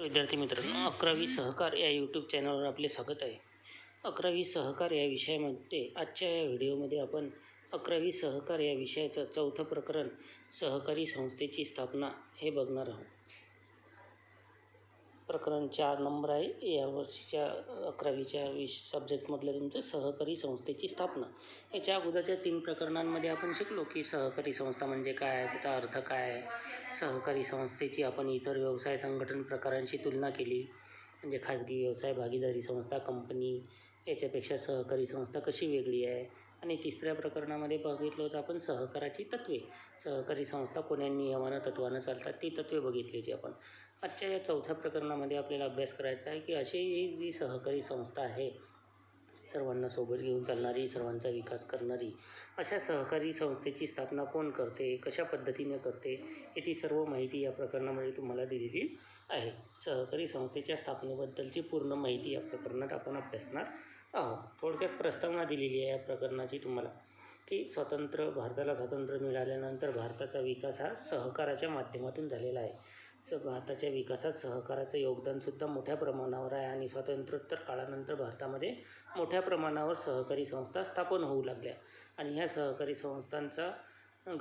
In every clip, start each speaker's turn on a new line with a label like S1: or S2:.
S1: विद्यार्थी मित्रांनो, 11वी सहकार या यूट्यूब चॅनलवर आपले स्वागत आहे. 11वी सहकार या विषयामध्ये आजच्या या व्हिडिओमध्ये आपण 11वी सहकार या विषयाचं चौथं प्रकरण सहकारी संस्थेची स्थापना हे बघणार आहोत. प्रकरण 4 नंबर आहे या वर्षीच्या 11वीच्या सब्जेक्टमधलं तुमचं सहकारी संस्थेची स्थापना. याच्या अगोदरच्या 3 प्रकरणांमध्ये आपण शिकलो की सहकारी संस्था म्हणजे काय, त्याचा अर्थ काय आहे. सहकारी संस्थेची आपण इतर व्यवसाय संघटन प्रकारांशी तुलना केली, म्हणजे खाजगी व्यवसाय, भागीदारी संस्था, कंपनी याच्यापेक्षा सहकारी संस्था कशी वेगळी आहे. आणि तिसऱ्या प्रकरणामध्ये बघितलं होतं आपण सहकाराची तत्वे, सहकारी संस्था कोण्या नियमानं तत्वानं चालतात ती तत्वे बघितली होती आपण. आजच्या या चौथ्या प्रकरणामध्ये आपल्याला अभ्यास करायचा आहे की अशी ही जी सहकारी संस्था आहे, सर्वांना सोबत घेऊन चालणारी, सर्वांचा विकास करणारी, अशा सहकारी संस्थेची स्थापना कोण करते, कशा पद्धतीने करते, याची सर्व माहिती या प्रकरणामध्ये तुम्हाला दिलेली आहे. सहकारी संस्थेच्या स्थापनेबद्दलची पूर्ण माहिती या प्रकरणात आपण अभ्यासणार आहोत. थोडक्यात प्रस्तावना दिलेली आहे या प्रकरणाची तुम्हाला की भारताला स्वातंत्र्य मिळाल्यानंतर भारताचा विकास हा सहकाराच्या माध्यमातून झालेला आहे. भारताच्या विकासात सहकाराचं योगदानसुद्धा मोठ्या प्रमाणावर आहे आणि स्वातंत्र्योत्तर काळानंतर भारतामध्ये मोठ्या प्रमाणावर सहकारी संस्था स्थापन होऊ लागल्या आणि ह्या सहकारी संस्थांचा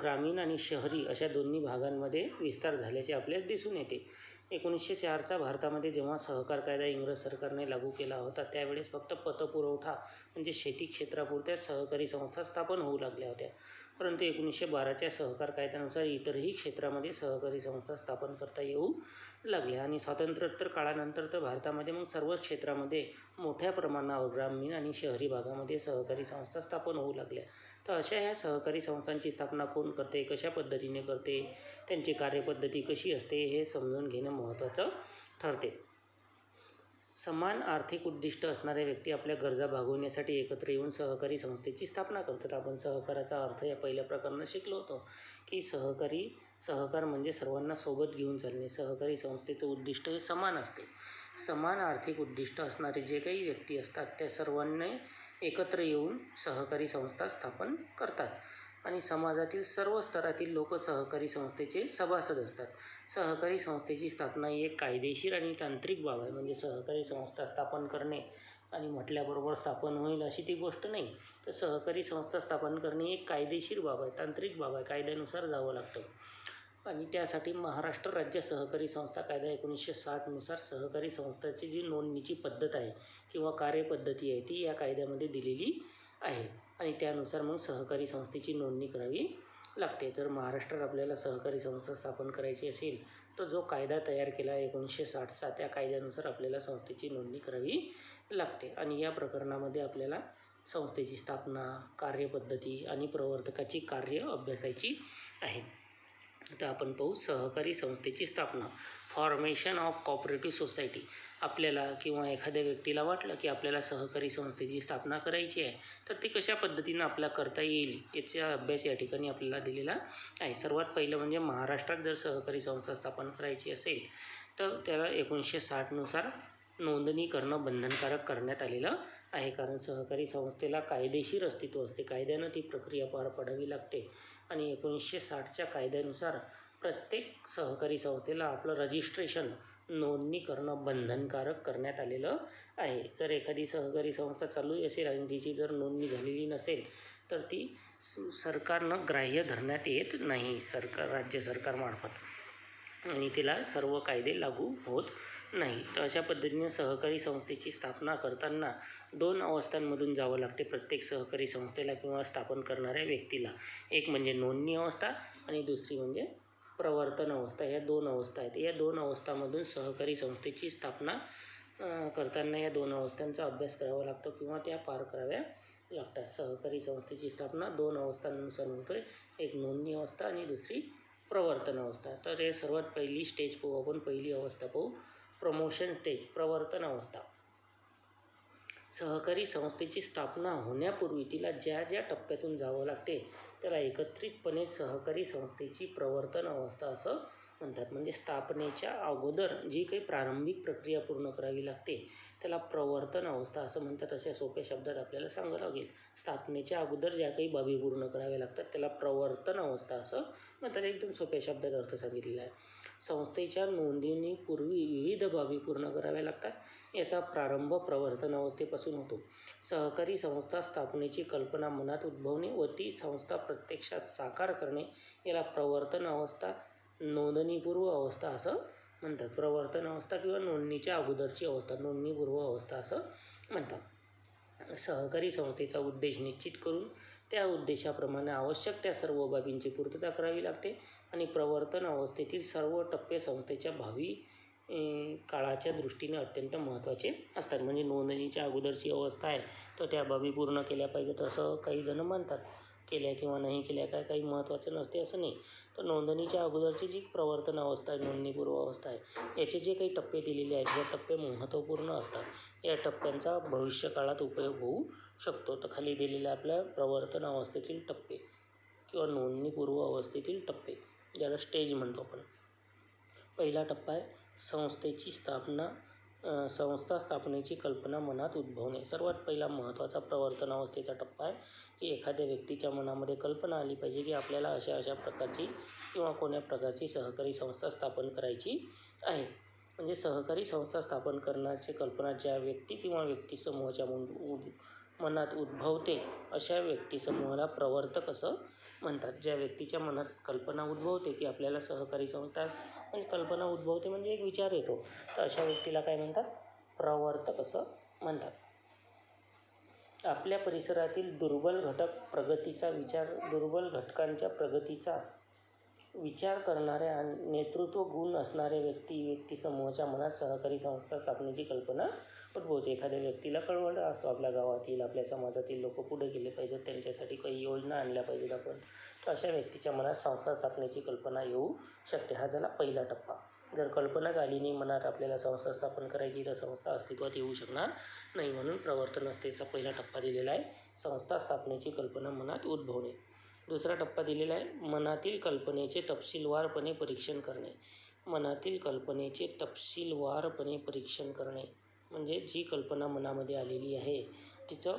S1: ग्रामीण आणि शहरी अशा दोन्ही भागांमध्ये विस्तार झाल्याचे आपल्यास दिसून येते. 1904चा भारतामध्ये जेव्हा सहकार कायदा इंग्रज सरकारने लागू केला होता त्यावेळेस फक्त पतपुरवठा म्हणजे शेती क्षेत्रापुरत्या सहकारी संस्था स्थापन होऊ लागल्या होत्या. परंतु 1912च्या सहकार कायद्यानुसार इतरही क्षेत्रामध्ये सहकारी संस्था स्थापन करता येऊ लागल्या आणि स्वातंत्र्योत्तर काळानंतर तर भारतामध्ये मग सर्वच क्षेत्रामध्ये मोठ्या प्रमाणावर ग्रामीण आणि शहरी भागामध्ये सहकारी संस्था स्थापन होऊ लागल्या. तर अशा ह्या सहकारी संस्थांची स्थापना कोण करते, कशा पद्धतीने करते, त्यांची कार्यपद्धती कशी असते हे समजून घेणं महत्त्वाचं ठरते. समान आर्थिक उद्दिष्ट असणाऱ्या व्यक्ती आपल्या गरजा भागवण्यासाठी एकत्र येऊन सहकारी संस्थेची स्थापना करतात. आपण सहकाराचा अर्थ या पहिल्या प्रकरणात शिकलो होतो की सहकार म्हणजे सर्वांना सोबत घेऊन चालणे. सहकारी संस्थेचं उद्दिष्ट हे समान असते. समान आर्थिक उद्दिष्ट असणारे जे काही व्यक्ती असतात त्या सर्वांनी एकत्र येऊन सहकारी संस्था स्थापन करतात आणि समाजातील सर्व स्तरातील लोक सहकारी संस्थेचे सभासद असतात. सहकारी संस्थेची स्थापना ही एक कायदेशीर आणि तांत्रिक बाब आहे. म्हणजे सहकारी संस्था स्थापन करणे आणि म्हटल्याबरोबर स्थापन होईल अशी ती गोष्ट नाही. तर सहकारी संस्था स्थापन करणे एक कायदेशीर बाब आहे, तांत्रिक बाब आहे, कायद्यानुसार जावं लागतं. आणि त्यासाठी महाराष्ट्र राज्य सहकारी संस्था कायदा 1960 नुसार सहकारी संस्थांची जी नोंदणीची पद्धत आहे किंवा कार्यपद्धती आहे ती या कायद्यामध्ये दिलेली आहे आणि त्यानुसार मग सहकारी संस्थेची नोंदणी करावी लागते. जर महाराष्ट्रात आपल्याला सहकारी संस्था स्थापन करायची असेल तर जो कायदा तयार केला 1960चा त्या कायद्यानुसार आपल्याला संस्थेची नोंदणी करावी लागते. आणि या प्रकरणामध्ये आपल्याला संस्थेची स्थापना, कार्यपद्धती आणि प्रवर्तकाची कार्य अभ्यासायची आहे. आता आपण पाहू सहकारी संस्थेची स्थापना. Formation of cooperative society. आपल्याला किंवा एखाद्या व्यक्तीला वाटलं की आपल्याला सहकारी संस्थेची स्थापना करायची आहे तर ती कशा पद्धतीनं आपल्याला करता येईल याचा अभ्यास या ठिकाणी आपल्याला दिलेला आहे. सर्वात पहिलं म्हणजे महाराष्ट्रात जर सहकारी संस्था स्थापन करायची असेल तर त्याला 1960 नुसार नोंदणी करणं बंधनकारक करण्यात आलेलं आहे. कारण सहकारी संस्थेला कायदेशीर अस्तित्व असते, कायद्यानं ती प्रक्रिया पार पाडावी लागते आणि 1960च्या कायद्यानुसार प्रत्येक सहकारी संस्थेला आपलं रजिस्ट्रेशन, नोंदणी करणं बंधनकारक करण्यात आलेलं आहे. जर एखादी सहकारी संस्था चालू असेल आणि तिची जर नोंदणी झालेली नसेल तर ती सरकारनं ग्राह्य धरण्यात येत नाही, राज्य सरकारमार्फत, आणि तिला सर्व कायदे लागू होत नाही. तर अशा पद्धतीने सहकारी संस्थेची स्थापना करताना 2 अवस्थांमधून जावं लागते प्रत्येक सहकारी संस्थेला किंवा स्थापन करणाऱ्या व्यक्तीला. एक म्हणजे नोंदणी अवस्था आणि दुसरी म्हणजे प्रवर्तन अवस्था. या 2 अवस्था आहेत. या 2 अवस्थांमधून सहकारी संस्थेची स्थापना करताना या 2 अवस्थांचा अभ्यास करावा लागतो किंवा त्या पार कराव्या लागतात. सहकारी संस्थेची स्थापना 2 अवस्थांनुसार होते, एक नोंदणी अवस्था आणि दुसरी प्रवर्तन अवस्था. तर हे सर्वात पहिली स्टेज पाहू आपण. पहिली अवस्था पाहू, प्रमोशन स्टेज, प्रवर्तन अवस्था. सहकारी संस्थेची स्थापना होण्यापूर्वी तिला ज्या ज्या टप्प्यातून जावं लागते त्याला एकत्रितपणे सहकारी संस्थेची प्रवर्तन अवस्था असं म्हणतात. म्हणजे स्थापनेच्या अगोदर जी काही प्रारंभिक प्रक्रिया पूर्ण करावी लागते त्याला प्रवर्तन अवस्था असं म्हणतात. अशा सोप्या शब्दात आपल्याला सांगावं लागेल. स्थापनेच्या अगोदर ज्या काही बाबी पूर्ण कराव्या लागतात त्याला प्रवर्तन अवस्था असं म्हणतात. एकदम सोप्या शब्दात अर्थ सांगितलेला आहे. संस्थेच्या नोंदणीपूर्वी विविध बाबी पूर्ण कराव्या लागतात. याचा प्रारंभ प्रवर्तन अवस्थेपासून होतो. सहकारी संस्था स्थापनेची कल्पना मनात उद्भवणे व ती संस्था प्रत्यक्षात साकार करणे याला प्रवर्तन अवस्था, नोंदणीपूर्व अवस्था असं म्हणतात. प्रवर्तन अवस्था किंवा नोंदणीच्या अगोदरची अवस्था, नोंदणीपूर्व अवस्था असं म्हणतात. सहकारी संस्थेचा उद्देश निश्चित करून त्या उद्देशाप्रमाणे आवश्यक त्या सर्व बाबींची पूर्तता करावी लागते आणि प्रवर्तन अवस्थेतील सर्व टप्पे संस्थेच्या भावी काळाच्या दृष्टीने अत्यंत महत्त्वाचे असतात. म्हणजे नोंदणीच्या अगोदरची अवस्था आहे तर त्या बाबी पूर्ण केल्या पाहिजेत असं काही जण म्हणतात. केल्या किंवा नाही केल्या काय काही महत्त्वाचं नसते असं नाही. तर नोंदणीच्या अगोदरची जी प्रवर्तन अवस्था आहे, नोंदणीपूर्व अवस्था आहे, याचे जे काही टप्पे दिलेले आहेत, हे टप्पे महत्त्वपूर्ण असतात. या टप्प्यांचा भविष्यकाळात उपयोग होऊ शकतो. तर खाली दिलेल्या आपल्या प्रवर्तन अवस्थेतील टप्पे किंवा नोंदणीपूर्व अवस्थेतील टप्पे, ज्याला स्टेज म्हणतो आपण. पहिला टप्पा आहे संस्थेची स्थापना. संस्था स्थापनेची कल्पना मनात उद्भवणे. सर्वात पहिला महत्त्वाचा प्रवर्तन अवस्थेचा टप्पा आहे की एखाद्या व्यक्तीच्या मनामध्ये कल्पना आली पाहिजे की आपल्याला अशा प्रकारची किंवा कोण्या प्रकारची सहकारी संस्था स्थापन करायची आहे. म्हणजे सहकारी संस्था स्थापन करण्याची कल्पना ज्या व्यक्ती किंवा व्यक्तिसमूहाच्या मनात उद्भवते अशा व्यक्तिसमूहाला प्रवर्तक असं म्हणतात. ज्या व्यक्तीच्या मनात कल्पना उद्भवते की आपल्याला सहकारी संस्था, म्हणजे कल्पना उद्भवते म्हणजे एक विचार येतो, तर अशा व्यक्तीला काय म्हणतात? प्रवर्तक असं म्हणतात. आपल्या परिसरातील दुर्बल घटकांच्या प्रगतीचा विचार करणाऱ्या नेतृत्व गुण असणाऱ्या व्यक्तिसमूहाच्या मनात सहकारी संस्था स्थापनेची कल्पना उद्भवते. एखाद्या व्यक्तीला कळवळा असतो आपल्या गावातील, आपल्या समाजातील लोक पुढे गेले पाहिजेत, त्यांच्यासाठी काही योजना आणल्या पाहिजेत आपण, तर अशा व्यक्तीच्या मनात संस्था स्थापनेची कल्पना येऊ शकते. हा झाला पहिला टप्पा. जर कल्पनाच आली नाही मनात आपल्याला संस्था स्थापन करायची तर संस्था अस्तित्वात येऊ शकणार नाही. म्हणून प्रवर्तन अवस्थेचा पहिला टप्पा दिलेला आहे, संस्था स्थापनेची कल्पना मनात उद्भवणे. दुसरा टप्पा दिलेला आहे मनातील कल्पनेचे तपशीलवारपणे परीक्षण करणे. मनातील कल्पनेचे तपशीलवारपणे परीक्षण करणे म्हणजे जी कल्पना मनामध्ये आलेली आहे तिचं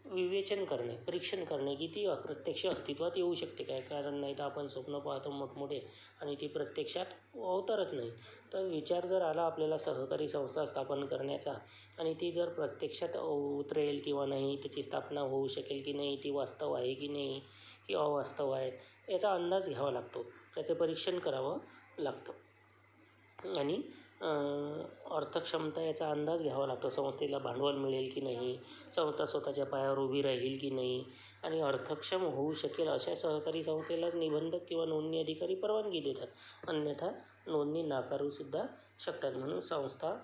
S1: विवेचन करणे, परीक्षण करणे की ती प्रत्यक्ष अस्तित्वात येऊ शकते काय. कारण नाही तर आपण स्वप्न पाहतो मोठमोठे आणि ती प्रत्यक्षात अवतरत नाही. तर विचार जर आला आपल्याला सहकारी संस्था स्थापन करण्याचा आणि ती जर प्रत्यक्षात उतरेल किंवा नाही, त्याची स्थापना होऊ शकेल की नाही, ती वास्तव आहे की नाही की अवास्तव आहे, याचा अंदाज घ्यावा लागतो, त्याचे परीक्षण करावं लागतं. आणि अर्थक्षमता याचा अंदाज घ्यावा लागतो. संस्थेला भांडवल मिळेल की नाही, संस्था स्वतःच्या पायावर उभी राहील की नाही आणि अर्थक्षम होऊ शकेल अशा सहकारी संस्थेला निबंधक किंवा नोंदणी अधिकारी परवानगी देतात, अन्यथा नोंदणी नाकारूसुद्धा शकतात. म्हणून संस्था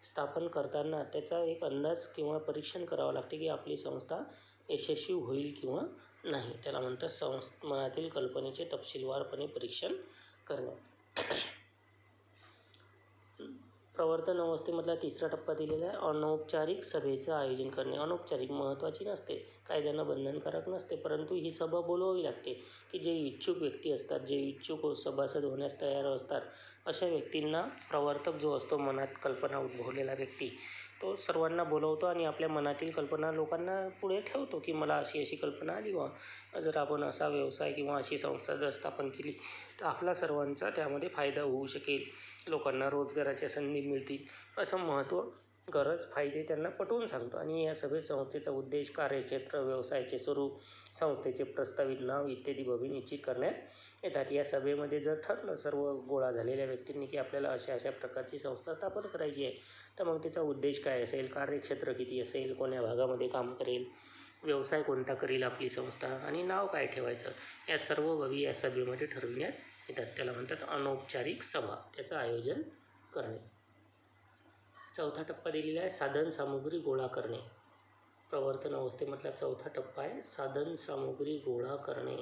S1: स्थापन करताना त्याचा एक अंदाज किंवा परीक्षण करावं लागते की आपली संस्था यशस्वी होईल किंवा नाही. त्याला म्हणतात मनातील कल्पनेचे तपशीलवारपणे परीक्षण करणे. प्रवर्तन अवस्थेमधला तिसरा टप्पा दिलेला आहे अनौपचारिक सभेचं आयोजन करणे. अनौपचारिक महत्त्वाची नसते, कायद्यानं बंधनकारक नसते, परंतु ही सभा बोलवावी लागते की जे इच्छुक व्यक्ती असतात, जे इच्छुक सभासद होण्यास तयार असतात, अशा व्यक्तींना प्रवर्तक जो असतो, मनात कल्पना उद्भवलेला व्यक्ती, तो सर्वांना बोलवतो आणि आपल्या मनातील कल्पना लोकांना पुढे ठेवतो की मला अशी कल्पना आली व जर आपण असा व्यवसाय किंवा अशी संस्था जर स्थापन केली तर आपला सर्वांचा त्यामध्ये फायदा होऊ शकेल, लोकांना रोजगाराच्या संधी मिळतील, असं महत्त्व, गरज, फायदे त्यांना पटवून सांगतो. आणि या सभेत संस्थेचा उद्देश, कार्यक्षेत्र, व्यवसायाचे स्वरूप, संस्थेचे प्रस्तावित नाव इत्यादी बाबी निश्चित करण्यात येतात. या सभेमध्ये जर ठरलं सर्व गोळा झालेल्या व्यक्तींनी की आपल्याला अशा प्रकारची संस्था स्थापन करायची आहे, तर मग त्याचा उद्देश काय असेल, कार्यक्षेत्र किती असेल, कोण्या भागामध्ये काम करेल, व्यवसाय कोणता करेल आपली संस्था आणि नाव काय ठेवायचं, या सर्व बाबी या सभेमध्ये ठरविण्यात येतात. त्याला म्हणतात अनौपचारिक सभा, त्याचं आयोजन करणे. चौथा टप्पा दिलेला आहे साधन सामुग्री गोळा करणे. प्रवर्तन अवस्थेमधला चौथा टप्पा आहे साधन सामुग्री गोळा करणे.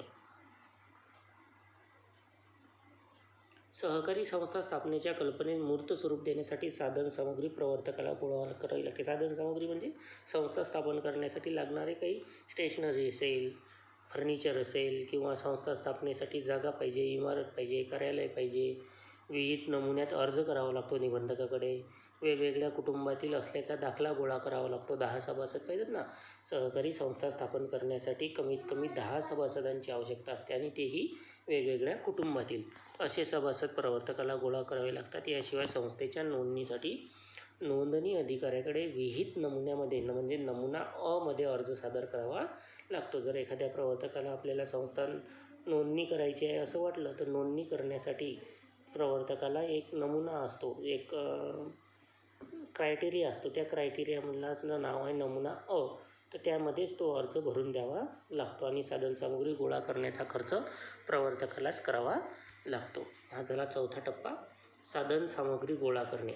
S1: सहकारी संस्था स्थापनेच्या कल्पनेत मूर्त स्वरूप देण्यासाठी साधन सामुग्री प्रवर्तकाला गोळा करावी लागते. साधन सामुग्री म्हणजे संस्था स्थापन करण्यासाठी लागणारे काही स्टेशनरी असेल, फर्निचर असेल किंवा संस्था स्थापनेसाठी जागा पाहिजे, इमारत पाहिजे, कार्यालय पाहिजे, विहित नमुन्यात अर्ज करावा लागतो निबंधकाकडे. वेगवेगळ्या कुटुंबातील असल्याचा दाखला गोळा करावा लागतो. 10 सभासद पाहिजेत ना. सहकारी संस्था स्थापन करण्यासाठी कमीत कमी 10 सभासदांची आवश्यकता असते आणि तेही वेगवेगळ्या कुटुंबातील. असे सभासद प्रवर्तकाला गोळा करावे लागतात. याशिवाय संस्थेच्या नोंदणीसाठी नोंदणी अधिकाऱ्याकडे विहित नमुन्यामध्ये म्हणजे नमुना अ मध्ये अर्ज सादर करावा लागतो. जर एखाद्या प्रवर्तकाला आपल्याला संस्था नोंदणी करायची आहे असं वाटलं तर नोंदणी करण्यासाठी प्रवर्तकाला एक नमुना असतो, एक क्रायटेरिया असतो. त्या क्रायटेरियामधलं नाव आहे नमुना अ. तर त्यामध्येच तो अर्ज भरून द्यावा लागतो आणि साधनसामुग्री गोळा करण्याचा खर्च प्रवर्तकालाच करावा लागतो. हा झाला चौथा टप्पा, साधनसामुग्री गोळा करणे.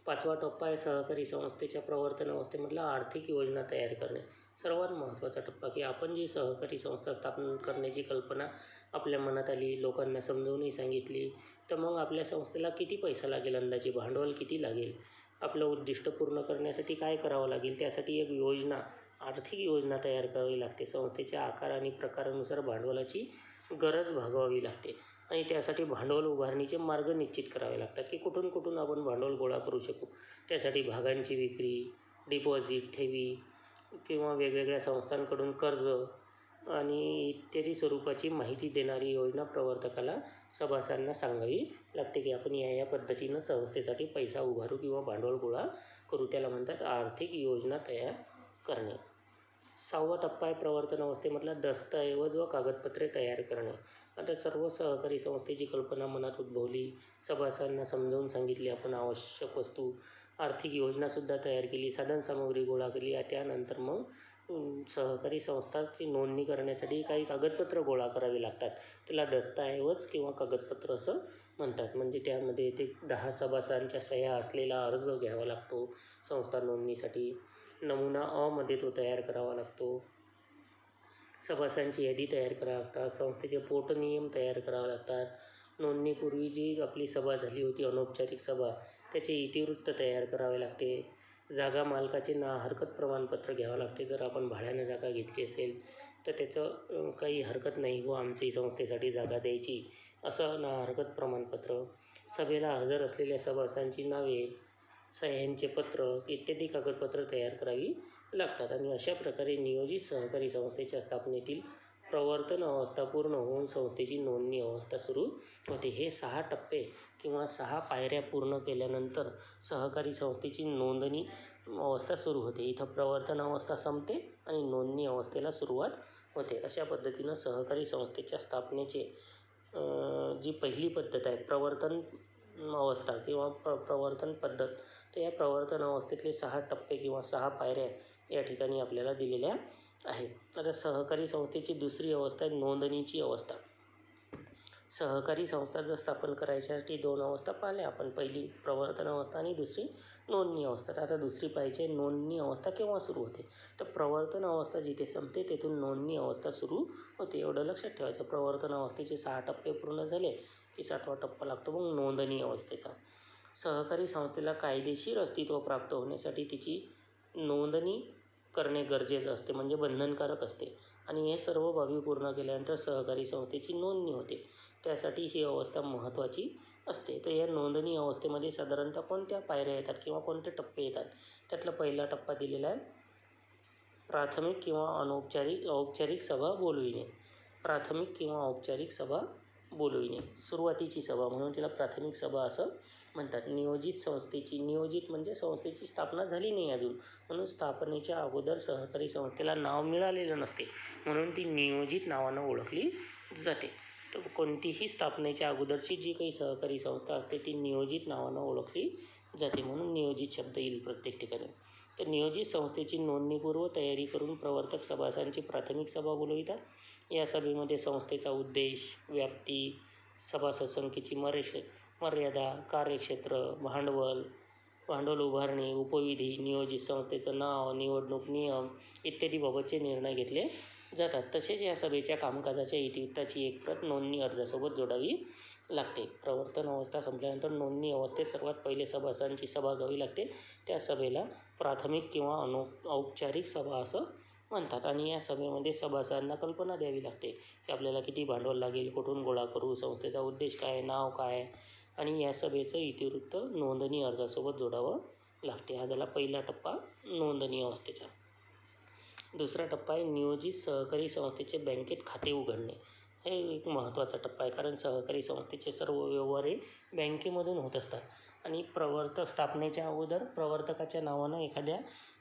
S1: 5वा टप्पा आहे सहकारी संस्थेच्या प्रवर्तन अवस्थेमधला आर्थिक योजना तयार करणे. सर्वात महत्त्वाचा टप्पा, की आपण जी सहकारी संस्था स्थापन करण्याची कल्पना आपल्या मनात आली, लोकांना समजावूनही सांगितली, तर मग आपल्या संस्थेला किती पैसा लागेल, अंदाजे भांडवल किती लागेल, आपलं उद्दिष्ट पूर्ण करण्यासाठी काय करावं लागेल, त्यासाठी एक योजना, आर्थिक योजना तयार करावी लागते. संस्थेच्या आकार आणि प्रकारानुसार भांडवलाची गरज भागवावी लागते आणि त्यासाठी भांडवल उभारणीचे मार्ग निश्चित करावे लागतात, की कुठून कुठून आपण भांडवल गोळा करू शकू. त्यासाठी भागांची विक्री, डिपॉझिट, ठेवी किंवा वेगवेगळ्या संस्थांकडून कर्ज आणि इत्यादी स्वरूपाची माहिती देणारी योजना प्रवर्तकाला सभासदांना सांगावी लागते, की आपण या पद्धतीनं संस्थेसाठी पैसा उभारू किंवा भांडवल गोळा करू. त्याला म्हणतात आर्थिक योजना तयार करणे. 6वा टप्पा आहे प्रवर्तन अवस्थेमधला दस्तऐवज व कागदपत्रे तयार करणे. आता सर्व सहकारी संस्थेची कल्पना मनात उद्भवली, सभासदांना समजावून सांगितली, आपण आवश्यक वस्तू, आर्थिक योजनासुद्धा तयार केली, साधनसामुग्री गोळा केली. त्यानंतर मग सहकारी संस्थाची नोंदणी करण्यासाठी काही कागदपत्र गोळा करावी लागतात. त्याला दस्तऐवज किंवा कागदपत्र असं म्हणतात. म्हणजे त्यामध्ये ते 10 सभासदांच्या सह्या असलेला अर्ज घ्यावा लागतो संस्था नोंदणीसाठी. नमुना अ मध्ये तो तयार करावा लागतो. सभासदांची यादी तयार करावी लागतात. संस्थेचे पोटनियम तयार करावे लागतात. नोंदणीपूर्वी जी आपली सभा झाली होती, अनौपचारिक सभा, त्याचे इतिवृत्त तयार करावे लागते. जागा मालकाचे हरकत प्रमाणपत्र घ्यावं लागते. जर आपण भाड्यानं जागा घेतली असेल तर त्याचं काही हरकत नाही व आमची संस्थेसाठी जागा द्यायची असं हरकत प्रमाणपत्र. सभेला हजर असलेल्या सभासदांची नावे, सह्यांचे पत्र इत्यादी कागदपत्र तयार करावी लागतात आणि अशा प्रकारे नियोजित सहकारी संस्थेच्या स्थापनेतील प्रवर्तन अवस्था पूर्ण होऊन संस्थेची नोंदणी अवस्था सुरू होते. हे 6 टप्पे किंवा 6 पायऱ्या पूर्ण केल्यानंतर सहकारी संस्थेची नोंदणी अवस्था सुरू होते. इथं प्रवर्तन अवस्था संपते आणि नोंदणी अवस्थेला सुरुवात होते. अशा पद्धतीनं सहकारी संस्थेच्या स्थापनेचे जी पहिली पद्धत आहे प्रवर्तन अवस्था किंवा प्रवर्तन पद्धत, तर या प्रवर्तन अवस्थेतले 6 टप्पे किंवा 6 पायऱ्या या ठिकाणी आपल्याला दिलेल्या आहेत. आता सहकारी संस्थेची दुसरी अवस्था आहे नोंदणीची अवस्था. सहकारी संस्था जर स्थापन करायच्यासाठी 2 अवस्था पाहिल्या आपण, पहिली प्रवर्तन अवस्था आणि दुसरी नोंदणी अवस्था. तर आता दुसरी पाहिजे आहे नोंदणी अवस्था केव्हा सुरू होते. तर प्रवर्तन अवस्था जिथे संपते तेथून नोंदणी अवस्था सुरू होते. एवढं लक्षात ठेवायचं. प्रवर्तन अवस्थेचे 6 टप्पे पूर्ण झाले की 7वा टप्पा लागतो मग नोंदणी अवस्थेचा. सहकारी संस्थेला कायदेशीर अस्तित्व प्राप्त होण्यासाठी तिची नोंदणी करणे गरजेचं असते, म्हणजे बंधनकारक असते आणि हे सर्व बाबी पूर्ण केल्यानंतर सहकारी संस्थेची नोंदणी होते. त्यासाठी ही अवस्था महत्त्वाची असते. तर या नोंदणी अवस्थेमध्ये साधारणतः कोणत्या पायऱ्या येतात किंवा कोणते टप्पे येतात. त्यातला पहिला टप्पा दिलेला आहे प्राथमिक किंवा औपचारिक सभा बोलविणे. प्राथमिक किंवा औपचारिक सभा बोलविणे, सुरुवातीची सभा म्हणून तिला प्राथमिक सभा असं म्हणतात. नियोजित संस्थेची, नियोजित म्हणजे संस्थेची स्थापना झाली नाही अजून, म्हणून स्थापनेच्या अगोदर सहकारी संस्थेला नाव मिळालेलं नसते, म्हणून ती नियोजित नावानं ओळखली जाते. तर कोणतीही स्थापनेच्या अगोदरची जी काही सहकारी संस्था असते ती नियोजित नावानं ओळखली जाते, म्हणून नियोजित शब्द येईल प्रत्येक ठिकाणी. तर नियोजित संस्थेची नोंदणीपूर्व तयारी करून प्रवर्तक सभासदांची प्राथमिक सभा बोलवितात. या सभेमध्ये संस्थेचा उद्देश, व्याप्ती, सभासद संख्येची मर्यादा, कार्यक्षेत्र, भांडवल उभारणी, उपविधी, नियोजित संस्थेचं नाव, निवडणूक नियम इत्यादी बाबतचे निर्णय घेतले जातात. तसेच या सभेच्या कामकाजाच्या इतिवृत्ताची एक प्रत नोंदणी अर्जासोबत जोडावी लागते. प्रवर्तन अवस्था संपल्यानंतर नोंदणी अवस्थेत सर्वात पहिले सभासदांची सभा घ्यावी लागते. त्या सभेला प्राथमिक किंवा औपचारिक सभा असं म्हणतात. आणि या सभेमध्ये सभासदांना कल्पना द्यावी लागते की आपल्याला किती भांडवल लागेल, कुठून गोळा करू, संस्थेचा उद्देश काय, नाव काय, आणि या सभेचं इतिवृत्त नोंदणी अर्जासोबत जोडावं लागते. हा झाला पहिला टप्पा नोंदणी अवस्थेचा. दुसरा टप्पा आहे नियोजित सहकारी संस्थेचे बँकेत खाते उघडणे. हे एक महत्त्वाचा टप्पा आहे, कारण सहकारी संस्थेचे सर्व व्यवहार हे बँकेमधून होत असतात आणि स्थापनेच्या अगोदर प्रवर्तकाच्या नावानं एखाद्या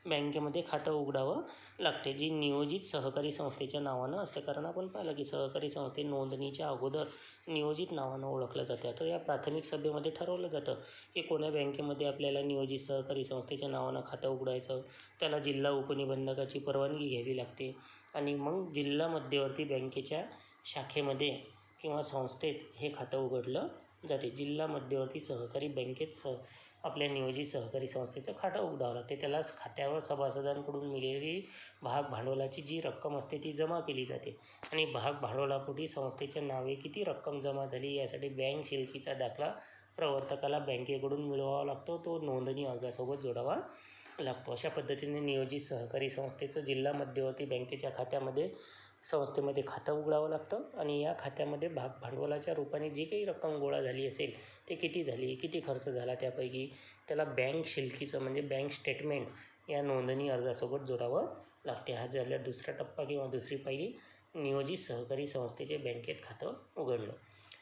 S1: बँकेमध्ये खातं उघडावं लागते, जी नियोजित सहकारी संस्थेच्या नावानं असते. कारण आपण पाहिलं की सहकारी संस्थे नोंदणीच्या अगोदर नियोजित नावानं ओळखलं जातं. तर या प्राथमिक सभेमध्ये ठरवलं जातं की कोण्या बँकेमध्ये आपल्याला नियोजित सहकारी संस्थेच्या नावानं खातं उघडायचं. त्याला जिल्हा उपनिबंधकाची परवानगी घ्यावी लागते आणि मग जिल्हा मध्यवर्ती बँकेच्या शाखेमध्ये किंवा संस्थेत हे खातं उघडलं जाते. जिल्हा मध्यवर्ती सहकारी बँकेत आपल्या नियोजित सहकारी संस्थेचं खातं उघडावं लागते. त्यालाच खात्यावर सभासदांकडून मिळालेली भाग भांडवलाची जी रक्कम असते ती जमा केली जाते आणि भाग भांडवलापोटी संस्थेच्या नावे किती रक्कम जमा झाली यासाठी बँक शिल्लकीचा दाखला प्रवर्तकाला बँकेकडून मिळवावा लागतो. तो नोंदणी अर्जासोबत जोडावा लागतो. अशा पद्धतीने नियोजित सहकारी संस्थेचं जिल्हा मध्यवर्ती बँकेच्या संस्थेमध्ये खातं उघडावं लागतं आणि या खात्यामध्ये भाग भांडवलाच्या रूपाने जी काही रक्कम गोळा झाली असेल ते किती झाली, किती खर्च झाला, त्यापैकी त्याला बँक शिल्लकीचं म्हणजे बँक स्टेटमेंट या नोंदणी अर्जासोबत जोडावं लागते. हा झाला दुसरा टप्पा किंवा दुसरी पायरी, नियोजित सहकारी संस्थेचे बँकेत खातं उघडणं.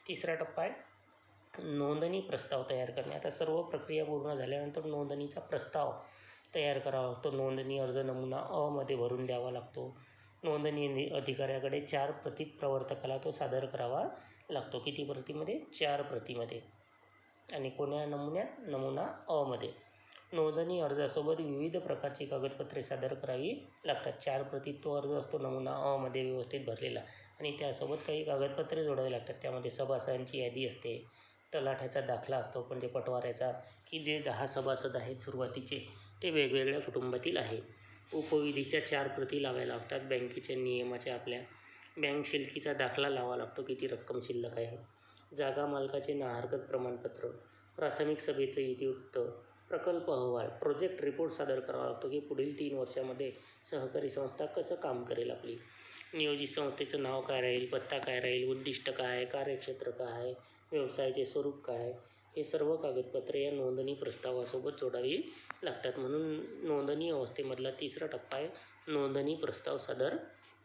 S1: तिसरा टप्पा आहे नोंदणी प्रस्ताव तयार करणे. आता सर्व प्रक्रिया पूर्ण झाल्यानंतर नोंदणीचा प्रस्ताव तयार करावा लागतो. नोंदणी अर्ज नमुना अ मध्ये भरून द्यावा लागतो. नोंदणी अधिकाऱ्याकडे 4 प्रती प्रवर्तकाला तो सादर करावा लागतो. किती प्रतीमध्ये? 4 प्रतीमध्ये. आणि कोण्या नमुन्यात? नमुना अ मध्ये. नोंदणी अर्जासोबत विविध प्रकारची कागदपत्रे सादर करावी लागतात. 4 प्रतीत तो अर्ज असतो नमुना अ मध्ये व्यवस्थित भरलेला आणि त्यासोबत काही कागदपत्रे जोडावी लागतात. त्यामध्ये सभासदांची यादी असते, तलाठ्याचा दाखला असतो म्हणजे पटवाऱ्याचा, की जे 10 सभासद आहेत सुरुवातीचे ते वेगवेगळ्या कुटुंबातील आहे. उपविधीच्या 4 प्रती लावायला लागतात बँकेच्या नियमाच्या आपल्या. बँक शिल्लकीचा दाखला लावावा लागतो, किती रक्कम शिल्लक आहे. जागा मालकाचे नाहरकत प्रमाणपत्र, प्राथमिक सभेचं इतिवृत्त, प्रकल्प अहवाल, प्रोजेक्ट रिपोर्ट सादर करावा लागतो की पुढील 3 वर्षामध्ये सहकारी संस्था कसं काम करेल आपली. नियोजित संस्थेचं नाव काय राहील, पत्ता काय राहील, उद्दिष्ट काय, कार्यक्षेत्र काय, व्यवसायाचे स्वरूप काय, हे सर्व कागदपत्रे या नोंदणी प्रस्तावासोबत जोडावी लागतात. म्हणून नोंदणी अवस्थेमधला तिसरा टप्पा आहे नोंदणी प्रस्ताव सादर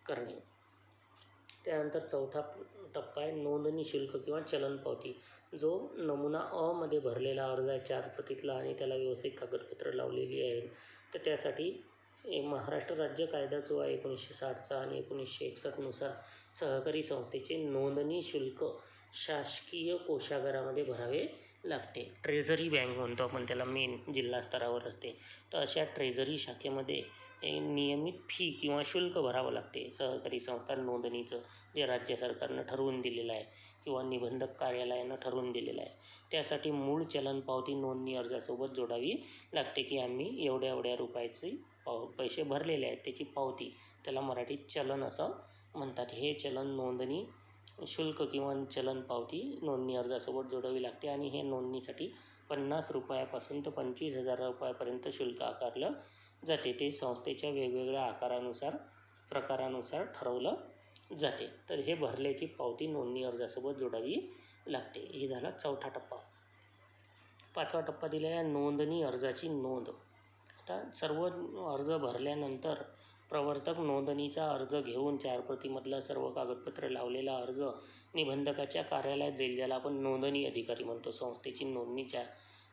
S1: करणे. त्यानंतर चौथा टप्पा आहे नोंदणी शुल्क किंवा चलन पावती. जो नमुना अ मध्ये भरलेला अर्ज आहे 4 प्रतीतला आणि त्याला व्यवस्थित कागदपत्र लावलेली आहेत, तर त्यासाठी महाराष्ट्र राज्य कायदा जो आहे 1960चा आणि 1961 नुसार सहकारी संस्थेचे नोंदणी शुल्क शासकीय कोषागारामध्ये भरावे लागते. ट्रेझरी बँक म्हणतो आपण त्याला, मेन जिल्हा स्तरावर असते. तर अशा ट्रेझरी शाखेमध्ये नियमित फी किंवा शुल्क भरावं लागते. सहकारी संस्था नोंदणीचं जे राज्य सरकारनं ठरवून दिलेलं आहे किंवा निबंधक कार्यालयानं ठरवून दिलेलं आहे, त्यासाठी मूळ चलन पावती नोंदणी अर्जासोबत जोडावी लागते की आम्ही एवढ्या एवढ्या रुपयाचे पैसे भरलेले आहेत, त्याची पावती, त्याला मराठीत चलन असं म्हणतात. हे चलन नोंदणी शुल्क किंवा चलन पावती नोंदणी अर्जासोबत जोडावी लागते आणि हे नोंदणीसाठी 50 रुपयापासून तर 25,000 रुपयापर्यंत शुल्क आकारलं जाते. ते संस्थेच्या वेगवेगळ्या प्रकारानुसार ठरवलं जाते. तर हे भरल्याची पावती नोंदणी अर्जासोबत जोडावी लागते. हे झाला चौथा टप्पा. पाचवा टप्पा दिलेला आहे नोंदणी अर्जाची नोंद. आता सर्व अर्ज भरल्यानंतर प्रवर्तक नोंदणीचा अर्ज घेऊन 4 प्रतीमधला सर्व कागदपत्र लावलेला अर्ज निबंधकाच्या कार्यालयात जाईल, ज्याला आपण नोंदणी अधिकारी म्हणतो. संस्थेची नोंदणी ज्या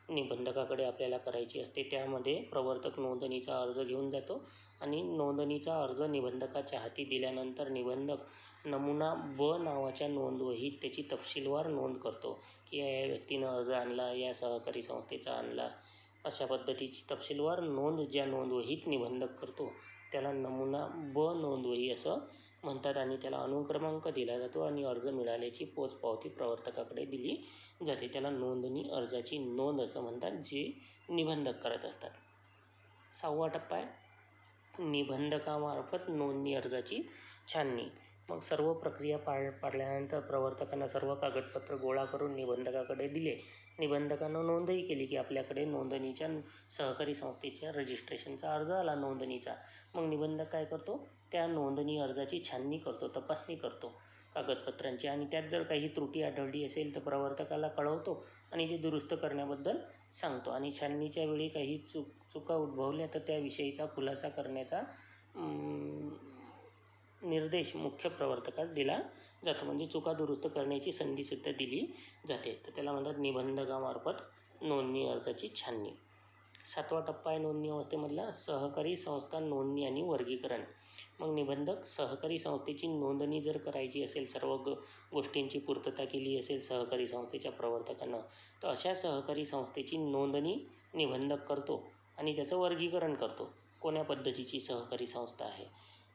S1: निबंधकाकडे आपल्याला करायची असते त्यामध्ये प्रवर्तक नोंदणीचा अर्ज घेऊन जातो आणि नोंदणीचा अर्ज निबंधकाच्या हाती दिल्यानंतर निबंधक नमुना ब नावाच्या नोंदवहीत त्याची तपशीलवार नोंद करतो की या व्यक्तीनं अर्ज आणला, या सहकारी संस्थेचा आणला. अशा पद्धतीची तपशीलवार नोंद ज्या नोंदवहीत निबंधक करतो त्याला नमुना ब नोंदवही असं म्हणतात आणि त्याला अनुक्रमांक दिला जातो आणि अर्ज मिळाल्याची पोचपावती प्रवर्तकाकडे दिली जाते. त्याला नोंदणी अर्जाची नोंद असं म्हणतात, जे निबंधक करत असतात. 6वा टप्पा आहे निबंधकामार्फत नोंदणी अर्जाची छाननी. मग सर्व प्रक्रिया पाडल्यानंतर प्रवर्तकांना सर्व कागदपत्र गोळा करून निबंधकाकडे दिले निबंधकानं नोंदही केली की आपल्याकडे नोंदणीच्या सहकारी संस्थेच्या रजिस्ट्रेशनचा अर्ज आला नोंदणीचा. मग निबंधक काय करतो, त्या नोंदणी अर्जाची छाननी करतो, तपासणी करतो कागदपत्रांची, आणि त्यात जर काही त्रुटी आढळली असेल तर प्रवर्तकाला कळवतो आणि ते दुरुस्त करण्याबद्दल सांगतो. आणि छाननीच्या वेळी काही चुका उद्भवल्या तर त्याविषयीचा खुलासा करण्याचा निर्देश मुख्य प्रवर्तकास दिला जातो. म्हणजे चुका दुरुस्त करण्याची संधीसुद्धा दिली जाते. तर त्याला म्हणतात निबंधकामार्फत नोंदणी अर्जाची छाननी. 7वा टप्पा आहे नोंदणी अवस्थेमधला सहकारी संस्था नोंदणी आणि वर्गीकरण. मग निबंधक सहकारी संस्थेची नोंदणी जर करायची असेल, सर्व गोष्टींची पूर्तता केली असेल सहकारी संस्थेच्या प्रवर्तकानं, तर अशा सहकारी संस्थेची नोंदणी निबंधक करतो आणि त्याचं वर्गीकरण करतो. कोण्या पद्धतीची सहकारी संस्था आहे.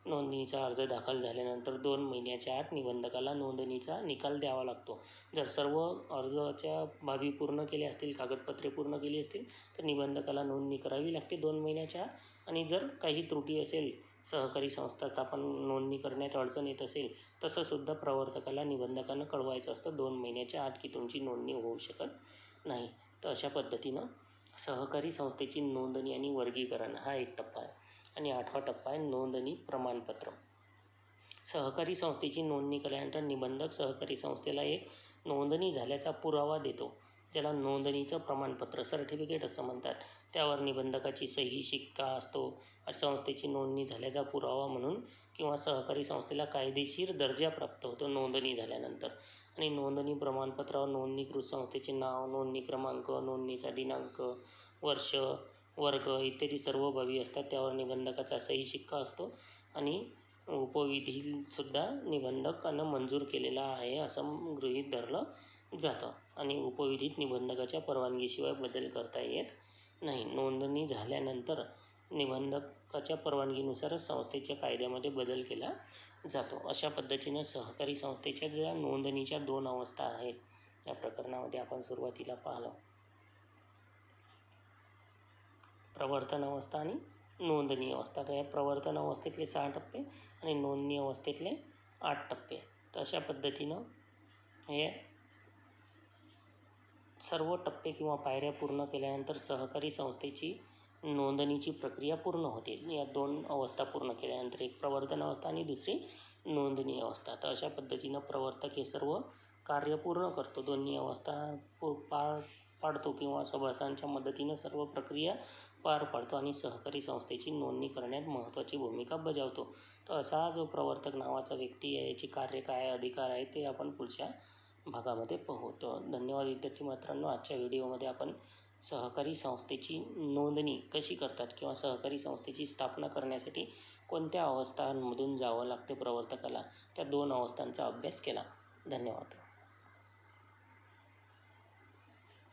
S1: नोंदणीचा अर्ज दाखल झाल्यानंतर 2 महिन्याच्या आत निबंधकाला नोंदणीचा निकाल द्यावा लागतो. जर सर्व अर्जाच्या बाबी पूर्ण केल्या असतील, कागदपत्रे पूर्ण केली असतील, तर निबंधकाला नोंदणी करावी लागते 2 महिन्याच्या आत. आणि जर काही त्रुटी असेल, सहकारी संस्था स्थापन नोंदणी करण्यात अडचण येत असेल, तसंसुद्धा प्रवर्तकाला निबंधकानं कळवायचं असतं 2 महिन्याच्या आत की तुमची नोंदणी होऊ शकत नाही. तर अशा पद्धतीनं सहकारी संस्थेची नोंदणी आणि वर्गीकरण हा एक टप्पा आहे. आणि 8वा टप्पा आहे नोंदणी प्रमाणपत्र. सहकारी संस्थेची नोंदणी केल्यानंतर निबंधक सहकारी संस्थेला एक नोंदणी झाल्याचा पुरावा देतो, ज्याला नोंदणीचं प्रमाणपत्र सर्टिफिकेट असं म्हणतात. त्यावर निबंधकाची सही शिक्का असतो. संस्थेची नोंदणी झाल्याचा पुरावा म्हणून किंवा सहकारी संस्थेला कायदेशीर दर्जा प्राप्त होतो नोंदणी झाल्यानंतर. आणि नोंदणी प्रमाणपत्रावर नोंदणीकृत संस्थेचे नाव, नोंदणी क्रमांक, नोंदणीचा दिनांक, वर्ष, वर्ग इत्यादी सर्व बाबी असतात. त्यावर निबंधकाचा सही शिक्का असतो आणि उपविधीसुद्धा निबंधकानं मंजूर केलेला आहे असं गृहीत धरलं जातं. आणि उपविधीत निबंधकाच्या परवानगीशिवाय बदल करता येत नाही. नोंदणी झाल्यानंतर निबंधकाच्या परवानगीनुसारच संस्थेच्या कायद्यामध्ये बदल केला जातो. अशा पद्धतीनं सहकारी संस्थेच्या ज्या नोंदणीच्या 2 अवस्था आहेत, या प्रकरणामध्ये आपण सुरुवातीला पाहिलं प्रवर्तन अवस्था आणि नोंदणी अवस्था. तर या प्रवर्तन अवस्थेतले 6 टप्पे आणि नोंदणी अवस्थेतले 8 टप्पे. तर अशा पद्धतीनं हे सर्व टप्पे किंवा पायऱ्या पूर्ण केल्यानंतर सहकारी संस्थेची नोंदणीची प्रक्रिया पूर्ण होते. या 2 अवस्था पूर्ण केल्यानंतर, एक प्रवर्तन अवस्था आणि दुसरी नोंदणी अवस्था. तर अशा पद्धतीनं प्रवर्तक हे सर्व कार्य पूर्ण करतो. दोन्ही अवस्था पाडतो किंवा सभासदांच्या मदतीनं सर्व प्रक्रिया पार पाडतो आणि सहकारी संस्थेची नोंदणी करण्यात महत्त्वाची भूमिका बजावतो. तर असा जो प्रवर्तक नावाचा व्यक्ती आहे, याची कार्य काय, अधिकार आहे, ते आपण पुढच्या भागामध्ये पाहू. तर धन्यवाद विद्यार्थी मित्रांनो. आजच्या व्हिडिओमध्ये आपण सहकारी संस्थेची नोंदणी कशी करतात किंवा सहकारी संस्थेची स्थापना करण्यासाठी कोणत्या अवस्थांमधून जावं लागते प्रवर्तकाला, त्या 2 अवस्थांचा अभ्यास केला. धन्यवाद.